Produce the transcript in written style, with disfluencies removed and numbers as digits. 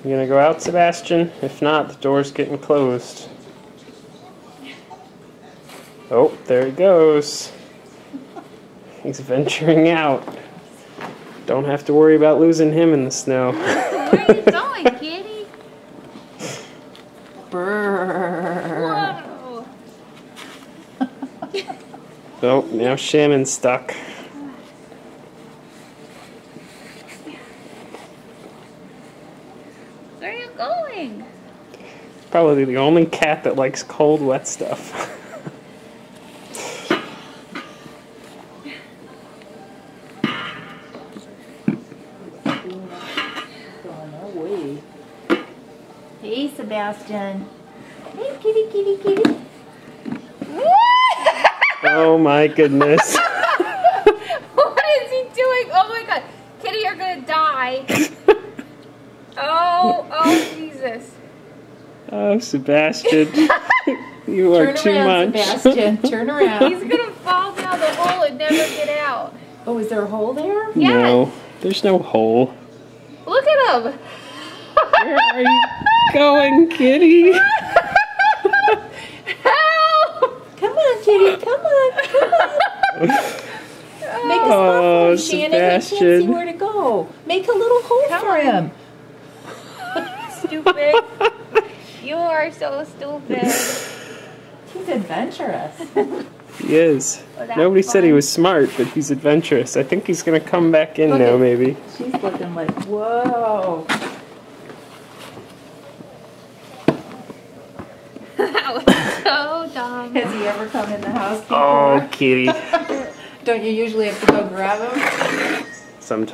You gonna go out, Sebastian? If not, the door's getting closed. Oh, there he goes. He's venturing out. Don't have to worry about losing him in the snow. Where are you going, kitty? Brrr. Whoa. Oh, now Shannon's stuck. Where are you going? Probably the only cat that likes cold, wet stuff. Hey, Sebastian. Hey, kitty, kitty, kitty. Oh my goodness. What is he doing? Oh my god. Kitty, you're gonna die. Oh, Jesus. Oh, Sebastian. You are Turn too around, much. Sebastian. Turn around. He's gonna fall down the hole and never get out. Oh, is there a hole there? Yes. No, there's no hole. Look at him. Where are you going, kitty? Help! Come on, kitty. Come on. Come on. Make a spot for him, Shannon. He can't see Sebastian. where to go. Make a little hole for him. Stupid. You are so stupid. He's adventurous. He is. Oh, that's Nobody said he fun. was smart, but he's adventurous. I think he's gonna come back in Look now, at- maybe. She's looking like, whoa. That was so dumb. Has he ever come in the house before? Oh, kitty. Don't you usually have to go grab him? Sometimes.